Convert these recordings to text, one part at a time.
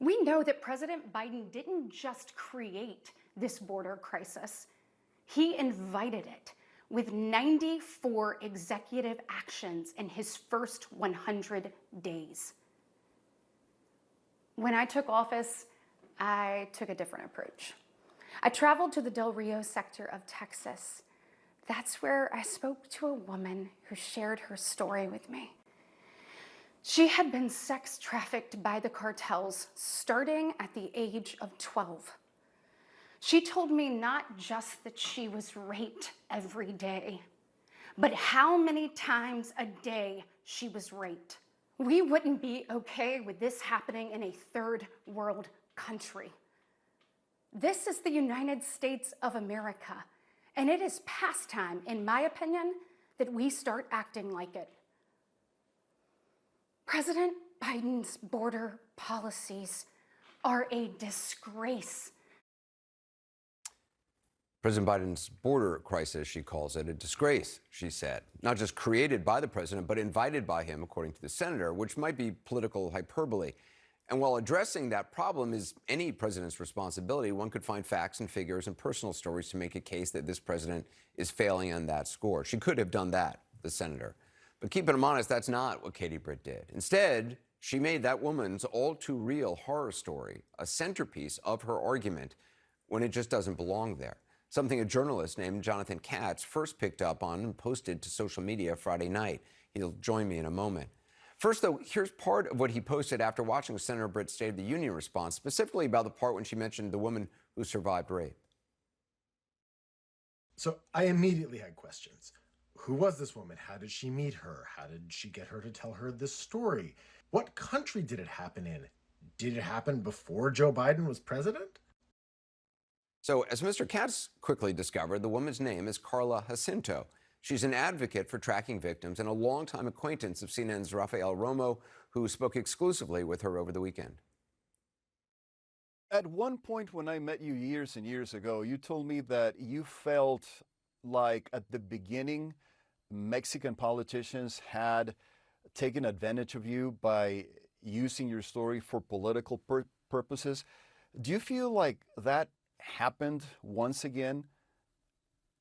We know that President Biden didn't just create this border crisis, he invited it with 94 executive actions in his first 100 days. When I took office, I took a different approach. I traveled to the Del Rio sector of Texas. That's where I spoke to a woman who shared her story with me. She had been sex trafficked by the cartels starting at the age of 12. She told me not just that she was raped every day, but how many times a day she was raped. We wouldn't be okay with this happening in a third world country. This is the United States of America, and it is past time, in my opinion, that we start acting like it. President Biden's border policies are a disgrace. President Biden's border crisis, she calls it, a disgrace, she said. Not just created by the president, but invited by him, according to the senator, which might be political hyperbole. And while addressing that problem is any president's responsibility, one could find facts and figures and personal stories to make a case that this president is failing on that score. She could have done that, the senator. But keeping him honest, that's not what Katie Britt did. Instead, she made that woman's all-too-real horror story a centerpiece of her argument when it just doesn't belong there. Something a journalist named Jonathan Katz first picked up on and posted to social media Friday night. He'll join me in a moment. First, though, here's part of what he posted after watching Senator Britt's State of the Union response, specifically about the part when she mentioned the woman who survived rape. So I immediately had questions. Who was this woman? How did she meet her? How did she get her to tell her this story? What country did it happen in? Did it happen before Joe Biden was president? So, as Mr. Katz quickly discovered, the woman's name is Carla Jacinto. She's an advocate for tracking victims and a longtime acquaintance of CNN's Rafael Romo, who spoke exclusively with her over the weekend. At one point when I met you years and years ago, you told me that you felt like at the beginning, Mexican politicians had taken advantage of you by using your story for political purposes. Do you feel like that happened once again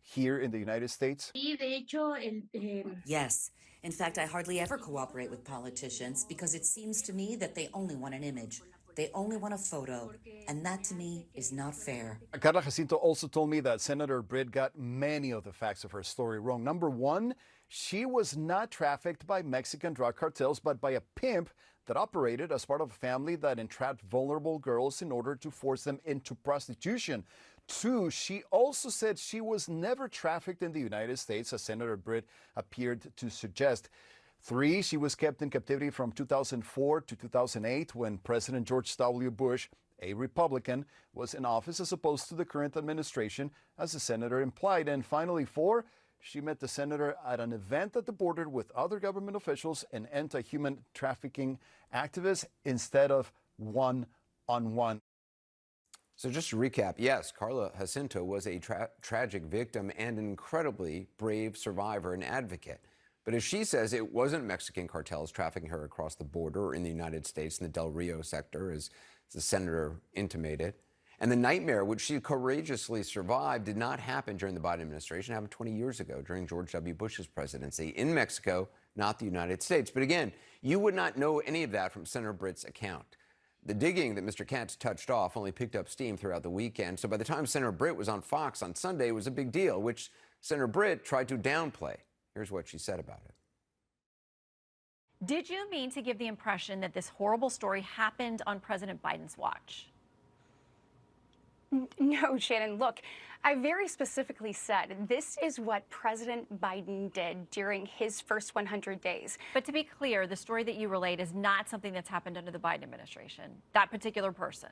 here in the United States? Yes. In fact, I hardly ever cooperate with politicians because it seems to me that they only want an image. They only want a photo. And that to me is not fair. Carla Jacinto also told me that Senator Britt got many of the facts of her story wrong. Number one, she was not trafficked by Mexican drug cartels, but by a pimp that operated as part of a family that entrapped vulnerable girls in order to force them into prostitution. Two, she also said she was never trafficked in the United States, as Senator Britt appeared to suggest. Three, she was kept in captivity from 2004 to 2008 when President George W. Bush, a Republican, was in office as opposed to the current administration, as the senator implied. And finally, four, she met the senator at an event at the border with other government officials and anti-human trafficking activists instead of one-on-one. So just to recap, yes, Carla Jacinto was a tragic victim and an incredibly brave survivor and advocate. But as she says, it wasn't Mexican cartels trafficking her across the border or in the United States in the Del Rio sector, as the senator intimated. And the nightmare, which she courageously survived, did not happen during the Biden administration. It happened 20 years ago during George W. Bush's presidency in Mexico, not the United States. But again, you would not know any of that from Senator Britt's account. The digging that Mr. Katz touched off only picked up steam throughout the weekend. So by the time Senator Britt was on Fox on Sunday, it was a big deal, which Senator Britt tried to downplay. Here's what she said about it. Did you mean to give the impression that this horrible story happened on President Biden's watch? No, Shannon, look, I very specifically said this is what President Biden did during his first 100 days. But to be clear, the story that you relayed is not something that's happened under the Biden administration, that particular person.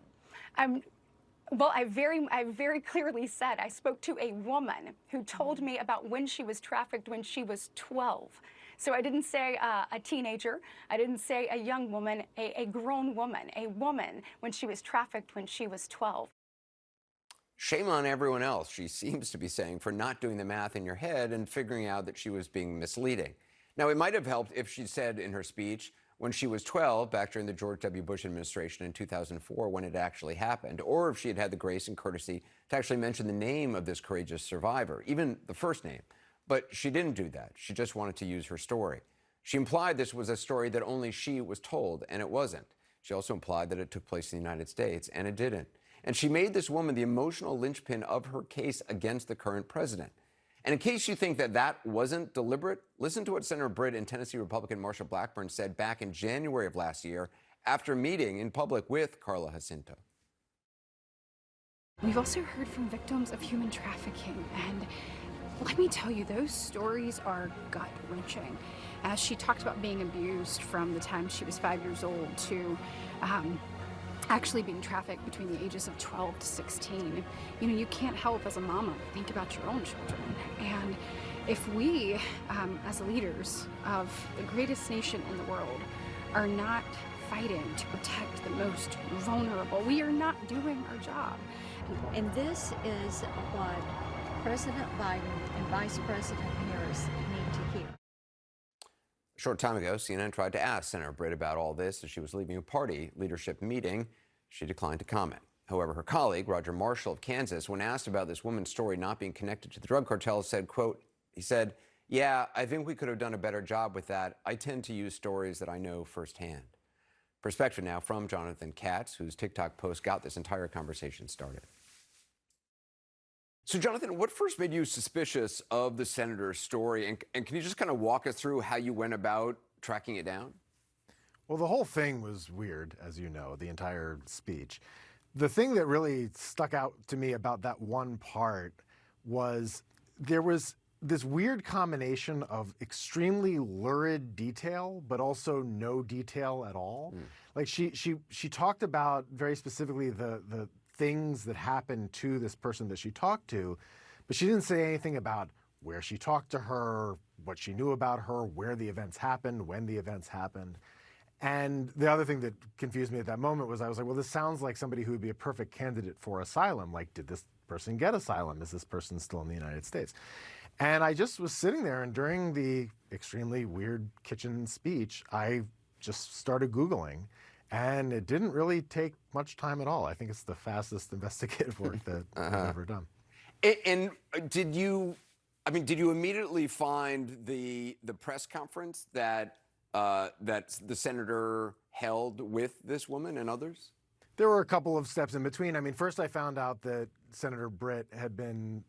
Well, I very clearly said I spoke to a woman who told me about when she was trafficked when she was 12. So I didn't say a teenager. I didn't say a young woman, a grown woman, a woman when she was trafficked when she was 12. Shame on everyone else, she seems to be saying, for not doing the math in your head and figuring out that she was being misleading. Now, it might have helped if she said in her speech, when she was 12, back during the George W. Bush administration in 2004, when it actually happened, or if she had had the grace and courtesy to actually mention the name of this courageous survivor, even the first name. But she didn't do that. She just wanted to use her story. She implied this was a story that only she was told, and it wasn't. She also implied that it took place in the United States, and it didn't. And she made this woman the emotional linchpin of her case against the current president. And in case you think that that wasn't deliberate, listen to what Senator Britt and Tennessee Republican Marsha Blackburn said back in January of last year after meeting in public with Carla Jacinto. We've also heard from victims of human trafficking, and let me tell you, those stories are gut-wrenching. As she talked about being abused from the time she was 5 years old to actually being trafficked between the ages of 12 to 16. You know, you can't help as a mama think about your own children. And if we, as leaders of the greatest nation in the world, are not fighting to protect the most vulnerable, we are not doing our job. And this is what President Biden and Vice President Harris need to hear. A short time ago, CNN tried to ask Senator Britt about all this as she was leaving a party leadership meeting. She declined to comment. However, her colleague, Roger Marshall of Kansas, when asked about this woman's story not being connected to the drug cartel, said, quote, he said, "Yeah, I think we could have done a better job with that. I tend to use stories that I know firsthand." Perspective now from Jonathan Katz, whose TikTok post got this entire conversation started. So, Jonathan, what first made you suspicious of the senator's story? And can you just kind of walk us through how you went about tracking it down? Well, the whole thing was weird, as you know, the entire speech. The thing that really stuck out to me about that one part was there was this weird combination of extremely lurid detail, but also no detail at all. Like she talked about very specifically the things that happened to this person that she talked to, but she didn't say anything about where she talked to her, what she knew about her, where the events happened, when the events happened. And the other thing that confused me at that moment was I was like, well, this sounds like somebody who would be a perfect candidate for asylum. Like, did this person get asylum? Is this person still in the United States? And I just was sitting there, and during the extremely weird kitchen speech, I just started Googling. And it didn't really take much time at all. I think it's the fastest investigative work that I've ever done. And did you immediately find the press conference that the senator held with this woman and others? There were a couple of steps in between. I mean, first I found out that Senator Britt had been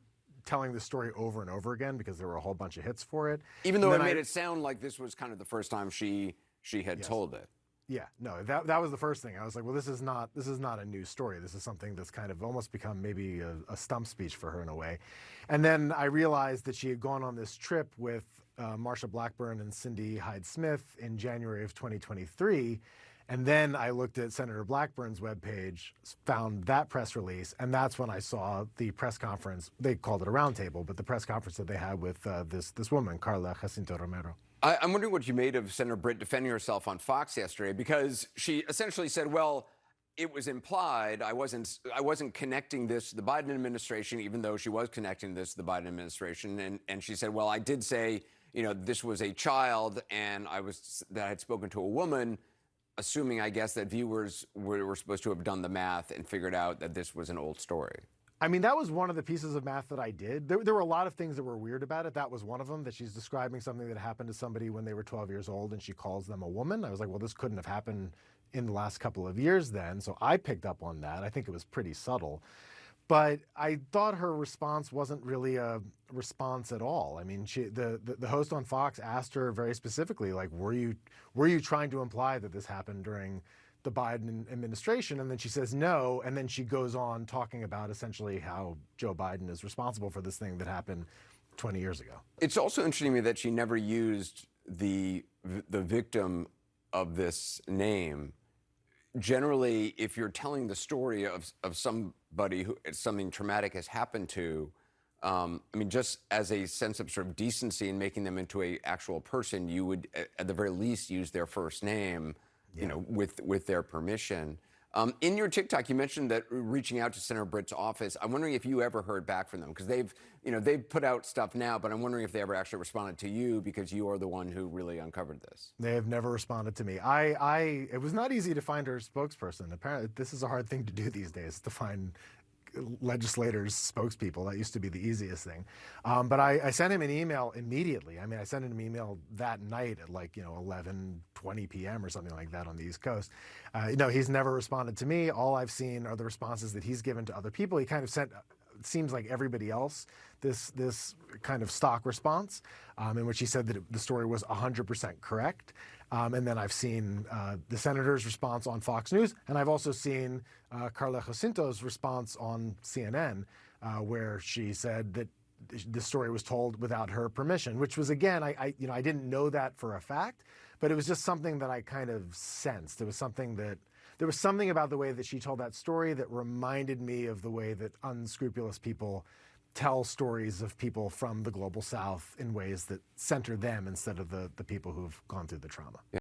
telling the story over and over again because there were a whole bunch of hits for it. Even though it made it sound like this was kind of the first time she had told it. Yeah, no, that was the first thing. I was like, well, this is not a new story. This is something that's kind of almost become maybe a stump speech for her in a way. And then I realized that she had gone on this trip with Marsha Blackburn and Cindy Hyde-Smith in January of 2023. And then I looked at Senator Blackburn's webpage, found that press release, and that's when I saw the press conference. They called it a roundtable, but the press conference that they had with this woman, Carla Jacinto Romero. I'm wondering what you made of Senator Britt defending herself on Fox yesterday, because she essentially said, well, it was implied. I wasn't connecting this to the Biden administration, even though she was connecting this to the Biden administration. And she said, well, I did say, you know, this was a child and that I had spoken to a woman, assuming, I guess, that viewers were supposed to have done the math and figured out that this was an old story. I mean, that was one of the pieces of math that I did. There were a lot of things that were weird about it. That was one of them, that she's describing something that happened to somebody when they were 12 years old and she calls them a woman. I was like, well, this couldn't have happened in the last couple of years then. So I picked up on that. I think it was pretty subtle. But I thought her response wasn't really a response at all. I mean, the host on Fox asked her very specifically, like, were you trying to imply that this happened during the Biden administration? And then she says no, and then she goes on talking about essentially how Joe Biden is responsible for this thing that happened 20 years ago. It's also interesting to me that she never used the victim of this name. Generally, if you're telling the story of somebody who something traumatic has happened to, I mean, just as a sense of sort of decency in making them into an actual person, you would, at the very least, use their first name. You know, with their permission. In your TikTok, you mentioned that reaching out to Senator Britt's office. I'm wondering if you ever heard back from them, because they've put out stuff now, but I'm wondering if they ever actually responded to you, because you are the one who really uncovered this. They have never responded to me. It was not easy to find her spokesperson. Apparently, this is a hard thing to do these days, to find legislators' spokespeople. That used to be the easiest thing. But I sent him an email immediately. I mean, I sent him an email that night at 11:20 p.m. or something like that on the East Coast. No, he's never responded to me. All I've seen are the responses that he's given to other people. He kind of sent, it seems like everybody else, this kind of stock response in which he said that the story was 100% correct. And then I've seen the senator's response on Fox News, and I've also seen Carla Jacinto's response on CNN, where she said that the story was told without her permission, which was, again, I didn't know that for a fact, but it was just something that I kind of sensed. There was something about the way that she told that story that reminded me of the way that unscrupulous people tell stories of people from the global South in ways that center them instead of the people who've gone through the trauma.